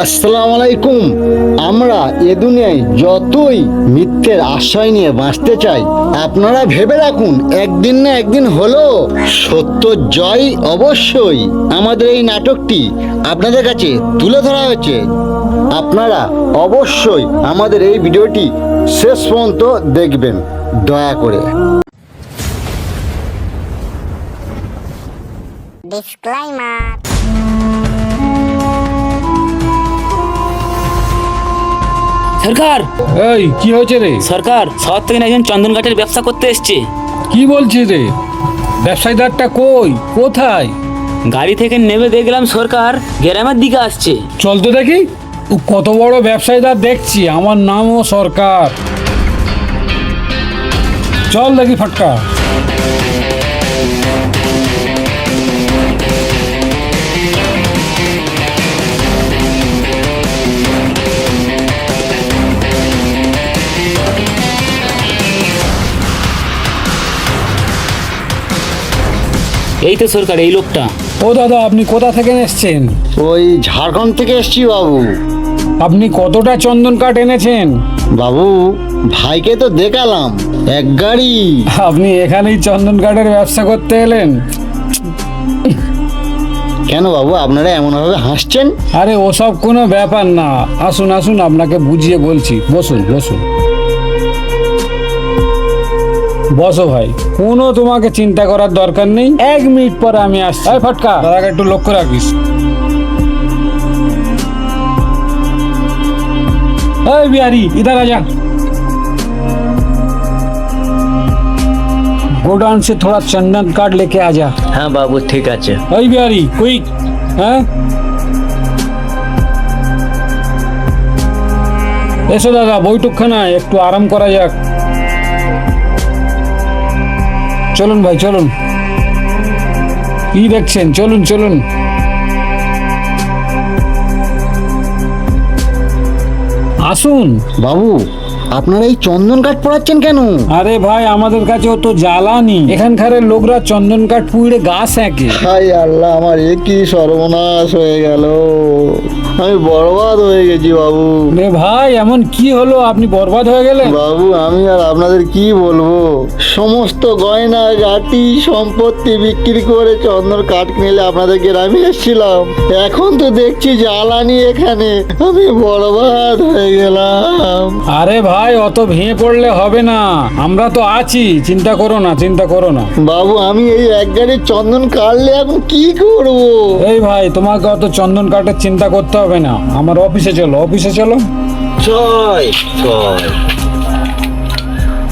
আসসালামু আলাইকুম। আমরা এ দুনিয়ায় যতই মিথ্যের আশ্রয় নিয়ে বাঁচতে চাই, আপনারা ভেবে রাখুন একদিন না একদিন হলো সত্য জয় অবশ্যই। আমাদের এই নাটকটি আপনাদের কাছে তুলে ধরা হয়েছে। আপনারা অবশ্যই আমাদের এই ভিডিওটি শেষ পর্যন্ত দেখবেন দয়া করে। Disclaimer. সরকার, এই কি হয়েছে রে? সরকার শহর থেকে একজন চন্দন কাঠের ব্যবসা করতে এসছে। কি বলছিস রে? ব্যবসায়ীদারটা কই, কোথায়? গাড়ি থেকে নেমে দেখলাম সরকার গ্রামের দিকে আসছে। চল তো দেখি। ও কত বড় ব্যবসায়ীদার দেখছি, আমার নামও সরকার। চল দেখি ফাটকা। এই তো সরকার, এই লোকটা। ও দাদা, আপনি কোথা থেকে এসেছেন? ওই ঝাড়খণ্ড থেকে এসছি বাবু। আপনি কতটা চন্দন কাঠ এনেছেন? বাবু ভাইকে তো দেখালাম এক গাড়ি। আপনি এখানেই চন্দন কাঠের ব্যবসা করতে এলেন? কেন বাবু আপনারা এমনভাবে হাসছেন? আরে ওসব কোনো ব্যাপার না, আসুন আসুন, আপনাকে বুঝিয়ে বলছি। বসুন বসুন, বসো ভাই। কোনো তোমাকে চিন্তা করার দরকার নেই, 1 মিনিট পরে আমি আসছি। এই ফটকা, দাদাকে একটু লক্ষ্য রাখিস। এই বিহারি, इधर आजा। गोडाउन से थोड़ा चंदन काट लेके आजा। হ্যাঁ বাবু, ঠিক আছে। এই বিহারি, কুইক। হ্যাঁ, এসো দাদা, বইটুকখানা একটু আরাম করা যাক। চলুন ভাই চলুন, কি দেখছেন? চলুন চলুন। আসুন। বাবু আপনারা এই চন্দন কাঠ পড়াচ্ছেন কেন? আরে ভাই, আমাদের কাছে তো জ্বালানি, এখানকার লোকরা চন্দন কাঠ পুড়ে গাছ এঁকে। হাই আল্লাহ, আমার এ কি সর্বনাশ হয়ে গেল। আমি বরবাদ হয়ে গেছি বাবু। রে ভাই, এমন কি হলো আপনি বরবাদ হয়ে গেলেন? বাবু আমি আর আপনাদের কি বলবো, সমস্ত গয়না গাটি সম্পত্তি বিক্রি করে চন্দন কাঠ কিনলে আপনাদের গ্রামে এসেছিলাম। এখন তো দেখছি জ্বালানি এখানে, আমি বরবাদ হয়ে গেলাম। আরে ভাই, অত ভেঙে পড়লে হবে না, আমরা তো আছি, চিন্তা করো না, চিন্তা করো না। বাবু আমি এই এক গাড়ি চন্দন কাটলে এখন কি করব? এই ভাই, তোমাকে অত চন্দন কাঠের চিন্তা করতে হবে না, আমার অফিসে চলো, অফিসে চলো। ছয় ছয়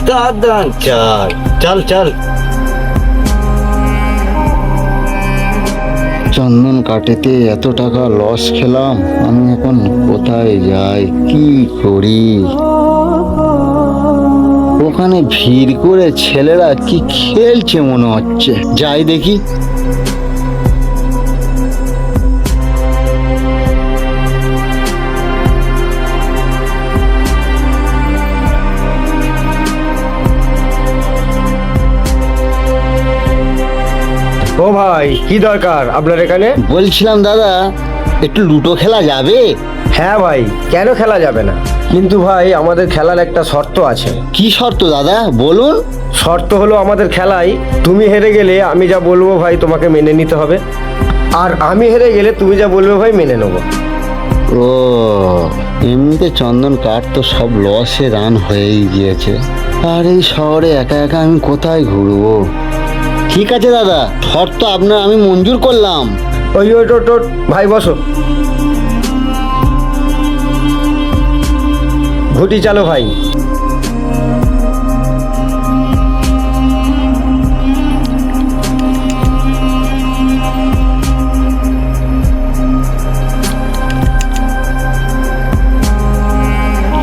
দাদা চার, চল চল। চন্দন কাটেতে এত টাকা লস খেলাম, আমি এখন কোথায় যাই, কি করি? ওখানে ভিড় করে ছেলেরা কি খেলছে মনে হচ্ছে, যাই দেখি। ও ভাই, কি দরকার আপনার এখানে? বলছিলাম দাদা, একটু লুডো খেলা যাবে? হ্যাঁ ভাই, কেন খেলা যাবে না? কিন্তু ভাই, আমাদের খেলার একটা শর্ত আছে। কি শর্ত দাদা বলুন? শর্ত হলো, আমাদের খেলায় তুমি হেরে গেলে আমি যা বলবো ভাই তোমাকে মেনে নিতে হবে, আর আমি হেরে গেলে তুমি যা বলবে ভাই মেনে নেবো। ও, এমনিতে চন্দন কাঠ তো সব লসে রান হয়েই গিয়েছে, আর এই শহরে একা একা আমি কোথায় ঘুরবো? ঠিক আছে দাদা, শর্ত আপনার আমি মঞ্জুর করলাম। ওই ওই টোট টোট, ভাই বসো। ঘুটি চালো ভাই।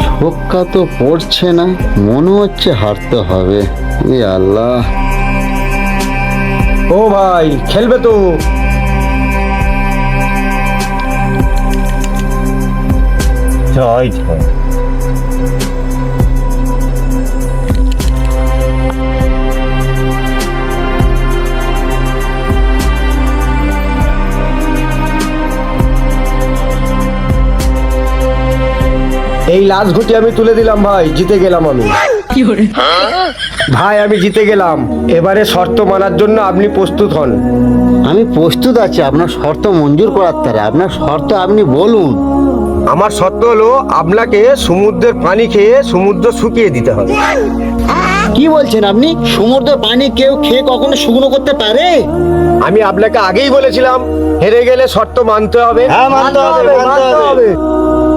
ছক্কা তো পড়ছে না, মনে হচ্ছে হারতে হবে। এ আল্লাহ। ও ভাই, খেলবে তো? জয় জয়। এই লাশ ঘুটি আমি তুলে দিলাম ভাই, জিতে গেলাম আমি। ভাই আমি জিতে গেলাম, এবারে শর্ত মানার জন্য আপনি প্রস্তুত হন। আমি প্রস্তুত আছি আপনার শর্ত মঞ্জুর করার তারে। আপনার শর্ত আপনি বলুন। আমার শর্ত হলো আপনাকে সমুদ্রের পানি খেয়ে সমুদ্র শুকিয়ে দিতে হবে। কি বলছেন আপনি? সমুদ্রের পানি কেউ খেয়ে কখনো শুকনো করতে পারে? আমি আপনাকে আগেই বলেছিলাম হেরে গেলে শর্ত মানতে হবে। হ্যাঁ, মানতে হবে।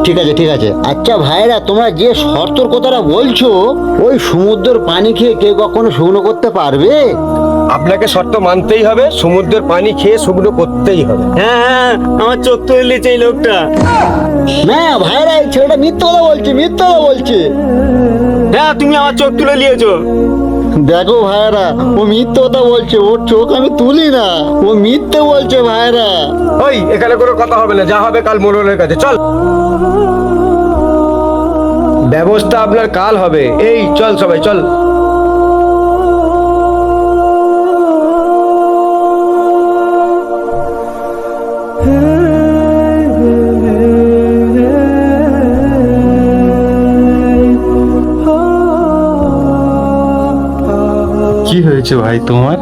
ঠিক আছে ঠিক আছে। আচ্ছা ভাইরা, তোমরা যে শর্তর কথাটা বলছো, ওই সমুদ্রের পানি খেয়ে কেউ কখনো শুকনো করতে পারবে? আপনাকে শর্ত মানতেই হবে, সমুদ্রের পানি খেয়ে শুকনো করতেই হবে। হ্যাঁ, আমার চোখ তুলে নিয়েছে এই লোকটা। না ভাইরা, এই ছেলেটা মিথ্যা কথা বলছে, মিথ্যা কথা বলছে। হ্যাঁ, তুমি আমার চোখ তুলে নিয়েছো। দেখো ভাইরা, ও মিথ্যা কথা বলছে, ওর চোখ আমি তুলি না, ও মিথ্যে বলছে ভাইরা। ওই এখানে কোনো কথা হবে না, যা হবে কাল মোড়লের কাছে চল। ব্যবস্থা আপনার কাল হবে। এই চল সবাই চল। কি হয়েছে ভাই তোমার?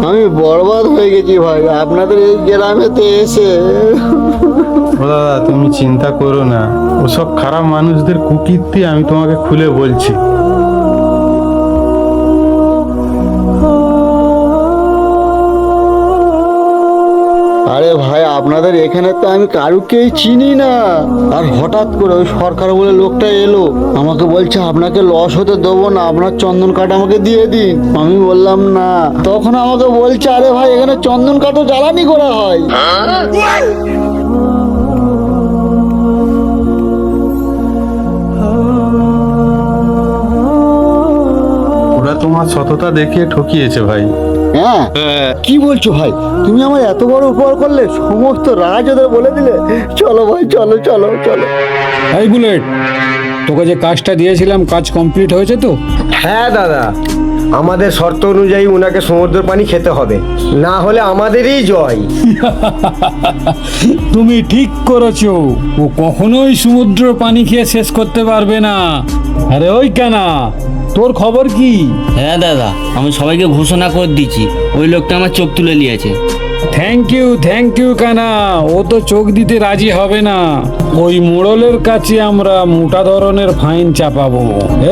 আমি বরবাদ হয়ে গেছি ভাই আপনাদের এই গ্রামেতে এসে। ও দাদা, তুমি চিন্তা করো না, ওসব খারাপ মানুষদের কুকীর্তি আমি তোমাকে খুলে বলছি। আরে ভাই, আপনাদের এখানে তো আমি কারুকেই চিনি না, আর হঠাৎ করে ওই সরকার বলে লোকটা এলো, আমাকে বলছে আপনাকে লস হতে দেবো না, আপনার চন্দন কাঠ আমাকে দিয়ে দিন। আমি বললাম না, তখন আমাকে বলছে আরে ভাই এখানে চন্দন কাঠও জ্বালানি করা হয়। ওরা তোমার সততা দেখিয়ে ঠকিয়েছে ভাই। হ্যাঁ, কি বলছো ভাই? তুমি আমার এত বড় উপকার করলে, সমস্ত রাজ ওদের বলে দিলে। চলো ভাই, চলো চলো চলো। এই বুলেট, তোকে যে কাজটা দিয়েছিলাম, কাজ কমপ্লিট হয়েছে তো? হ্যাঁ দাদা, আমাদের শর্ত অনুযায়ী উনাকে সমুদ্রের পানি খেতে হবে, না হলে আমাদেরই জয়। তুমি ঠিক করেছো, ও কখনোই সমুদ্র পানি খেয়ে শেষ করতে পারবে না। আরে ওই কানা, তোর খবর কি? হ্যাঁ দাদা, আমি সবাইকে ঘোষণা করে দিচ্ছি, ওই লোকটা আমার চোখ তুলে নিয়েছে। থ্যাংক ইউ কানা। ও তো চোখ দিতে রাজি হবে না। ওই মোড়লের কাছে আমরা মোটা ধরনের ফাইন চাপাবো।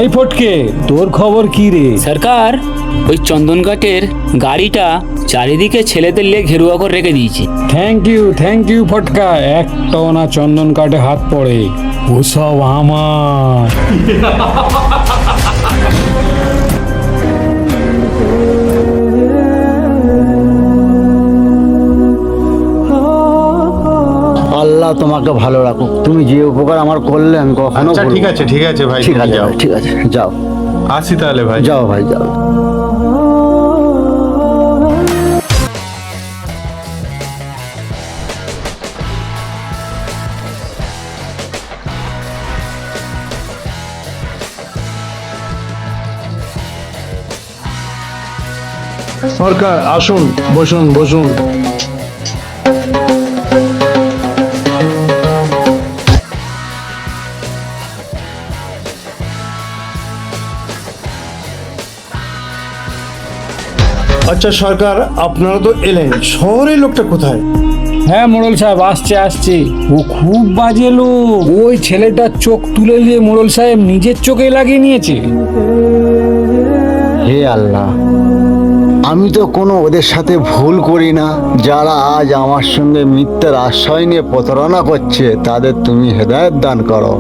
এই ফটকে, তোর খবর কি রে? সরকার, ওই চন্দন কাঠের গাড়িটা চারিদিকে ছেলেদের নিয়ে ঘেরুয়া করে রেখে দিয়েছে। থ্যাংক ইউ ফটকা। একটাও না চন্দন কাঠে হাত পড়ে, ওসব আমার। আল্লাহ তোমাকে ভালো রাখুক। তুমি যে উপকার আমার করলে আমি কখনো আচ্ছা ভুলবো ঠিক না। আছে ঠিক আছে ভাই, ঠিক তুমি আছে যাও। ভাই, ঠিক আছে, যাও। আসি তাহলে ভাই। যাও ভাই, যাও। সরকার আসুন, বসুন বসুন। আচ্ছা সরকার, আপনারা তো এলেন, শহরের লোকটা কোথায়? হ্যাঁ মোড়ল সাহেব, আসছে। ও খুব বাজে লোক। ওই ছেলেটার চোখ তুলে নিয়ে মোড়ল সাহেব নিজের চোখে লাগিয়ে নিয়েছে। হে আল্লাহ, আমি তো কোনো ওদের সাথে ভুল করি না। যারা আজ আমার সঙ্গে মিথ্যার আশ্রয় নিয়ে প্রতারণা করছে, তাদের তুমি হেদায়েত দান করো।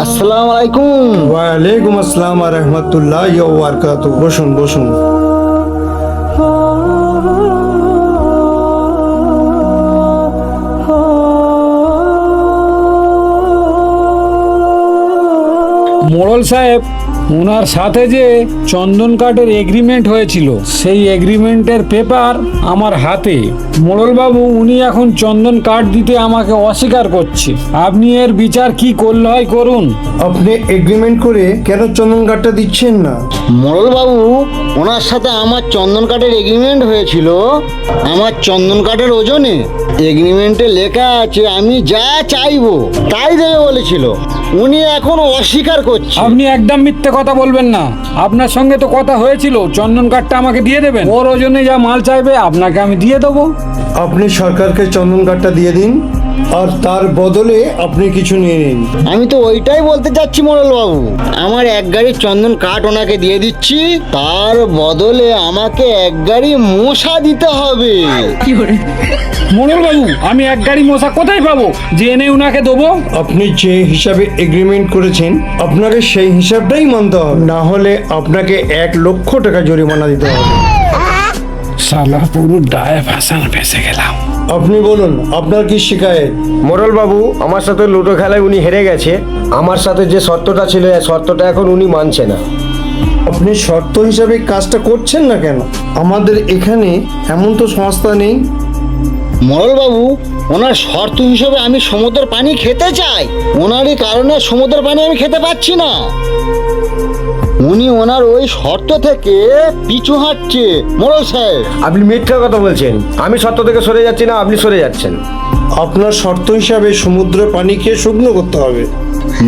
আসসালামু আলাইকুম। ওয়ালাইকুম আসসালাম ওয়া রাহমাতুল্লাহি ওয়া বারাকাতুহু। বসুন বসুন। মোড়ল সাহেব, ওনার সাথে যে চন্দন কাঠের এগ্রিমেন্ট হয়েছিল সেই এগ্রিমেন্টের পেপার আমার হাতে। মোড়ল বাবু, উনি এখন চন্দন কাঠ দিতে আমাকে অস্বীকার করছে। আপনি এর বিচার কি করলে হয় করুন। আপনি এগ্রিমেন্ট করে কেন চন্দন কাঠটা দিচ্ছেন না? মোড়ল বাবু, ওনার সাথে আমার চন্দন কাঠের এগ্রিমেন্ট হয়েছিল আমার চন্দন কাঠের ওজনে। এগ্রিমেন্টে লেখা আছে আমি যা চাইবো তাই দেবে বলেছিল। উনি এখন অস্বীকার করছে। আপনি একদম মিথ্যে কথা বলবেন না। আপনার সঙ্গে তো কথা হয়েছিল চন্দন কাঠটা আমাকে দিয়ে দেবেন। ওর ওজনে যা মাল চাইবে আপনাকে আমি দিয়ে দেবো। আপনি সরকারকে চন্দন কাঠটা দিয়ে দিন, আর তার বদলে আপনি কিছু নিয়ে নিন। আমি তো ওইটাই বলতে চাচ্ছি মোড়ল বাবু। আমার এক গাড়ি চন্দন কাঠ ওনাকে দিয়ে দিচ্ছি, তার বদলে আমাকে এক গাড়ি মশা দিতে হবে। মোড়ল বাবু, আমি এক গাড়ি মশা কোথায় পাবো যে এনে উনাকে দেবো? আপনি যে হিসাবে এগ্রিমেন্ট করেছেন আপনাকে সেই হিসাবটাই মানতে হবে, না হলে আপনাকে 1,00,000 টাকা জরিমানা দিতে হবে। শালা পুরো ডায়ে ভাসান ফেসে গেলাম। আপনি বলুন, আপনার কি শিকায়ত? মোড়ল বাবু, আমার সাথে লুডো খেলায় উনি হেরে গেছে। আমার সাথে যে শর্তটা ছিল এই শর্তটা এখন উনি মানছে না। আপনি শর্ত হিসাবে কাজটা করছেন না কেন? আমাদের এখানে এমন তো সংস্থা নেই। মোড়ল বাবু, ওনার শর্ত হিসেবে আমি সমুদ্রের পানি খেতে চাই। ওনারই কারণে সমুদ্রের পানি আমি খেতে পাচ্ছি না। উনি ওনার ওই শর্ত থেকে পিছু হাঁটছে। মোড়ল সাহেব, আপনি মিথ্যা কথা বলছেন। আমি শর্ত থেকে সরে যাচ্ছি না, আপনি সরে যাচ্ছেন। আপনার শর্ত হিসাবে সমুদ্রের পানি খেয়ে শুকনো করতে হবে।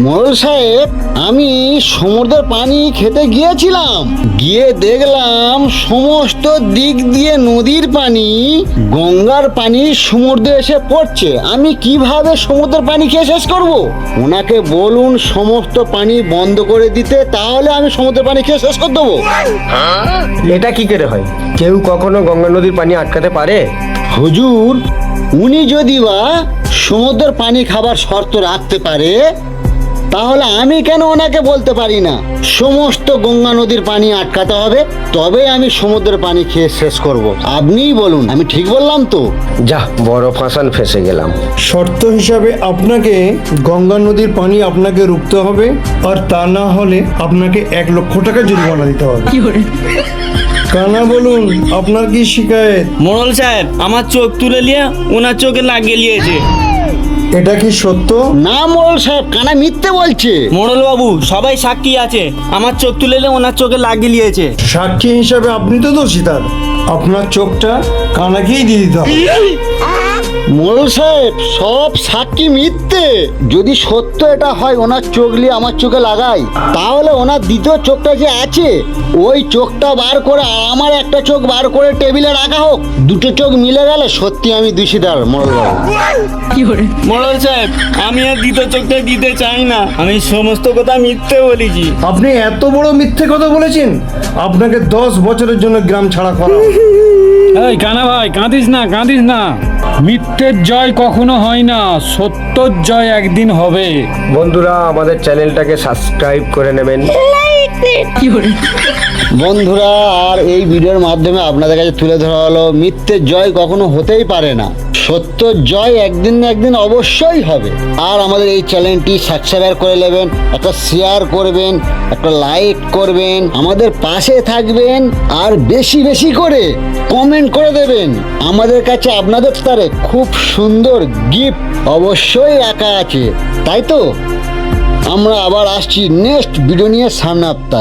মোড়ল সাহেব, আমি সমুদ্রের পানি খেতে গিয়েছিলাম, গিয়ে দেখলাম সমস্ত দিক দিয়ে নদীর পানি, গঙ্গার পানি সমুদ্রে এসে পড়ছে। আমি কিভাবে সমুদ্রের পানি খেয়ে শেষ করব? ওনাকে বলুন সমস্ত পানি বন্ধ করে দিতে, তাহলে আমি সমুদ্রের পানি খেয়ে শেষ করে দেবো। এটা কি করে হয়? কেউ কখনো গঙ্গা নদীর পানি আটকাতে পারে? হুজুর, উনি যদি বা সমুদ্রের পানি খাবার শর্ত রাখতে পারে, তাহলে আমি কেন ওনাকে বলতে পারি না সমস্ত গঙ্গা নদীর পানি আটকাতে হবে, তবে আমি সমুদ্রের পানি খেয়ে শেষ করব? আপনিই বলুন, আমি ঠিক বললাম তো? যা, বড় ফাঁসান ফেসে গেলাম। শর্ত হিসাবে আপনাকে গঙ্গা নদীর পানি আপনাকে রুখতে হবে, আর তা না হলে আপনাকে 1,00,000 টাকা জরিমানা দিতে হবে। কানা বলুন, আপনার কি শিকায়ত? মোড়ল সাহেব, আমার চোখ তুলে নিয়ে ওনার চোখে লাগিয়ে নিয়েছে। এটা কি সত্য? না মোড়ল সাহেব, কানা মিথ্যে বলছে। মোড়ল বাবু, সবাই সাক্ষী আছে, আমার চোখ তুলে নিয়ে ওনার চোখে লাগিয়ে নিয়েছে। সাক্ষী হিসাবে আপনি তো দোষী, তার আপনার চোখটা কানাকেই দিয়ে দিতে হবে। মোড়ল সাহেব, সব সাক্ষী মিথ্যে। যদি সত্য এটা হয় ওনার চোখ নিয়ে আমার চোখে লাগাই, তাহলে ওনার দ্বিতীয় চোখটা যে আছে ওই চোখটা বার করে আর আমার একটা চোখ বার করে টেবিলে রাখা হোক। দুটো চোখ মিলে গেলে সত্যি আমি দোষীদার। মোড়ল বাবু, মোড়ল সাহেব, আমি আর দ্বিতীয় চোখটা দিতে চাই না। আমি সমস্ত কথা মিথ্যে বলেছি। আপনি এত বড় মিথ্যে কথা বলেছেন, আপনাকে 10 বছরের জন্য গ্রাম ছাড়া করা হবে। এই কানা ভাই, কাঁদিস না, কাঁদিস না। মিথ্যের জয় কখনো হয় না, সত্যর জয় একদিন হবে। বন্ধুরা, আমাদের চ্যানেলটাকে সাবস্ক্রাইব করে নেবেন। বন্ধুরা, আর এই ভিডিওর মাধ্যমে আপনাদের কাছে তুলে ধরা হলো মিথ্যের জয় কখনো হতেই পারে না, সত্যর জয় একদিন না একদিন অবশ্যই হবে। আর আমাদের এই চ্যানেলটি সাবস্ক্রাইব করে নেবেন, একটা শেয়ার করবেন, একটা লাইক করবেন, আমাদের পাশে থাকবেন, আর বেশি বেশি করে কমেন্ট করে দেবেন। আমাদের কাছে আপনাদের তারে খুব সুন্দর গিফট অবশ্যই রাখা আছে, তাই তো? আমরা আবার আসছি নেক্সট ভিডিও নিয়ে সামনে সপ্তাহে।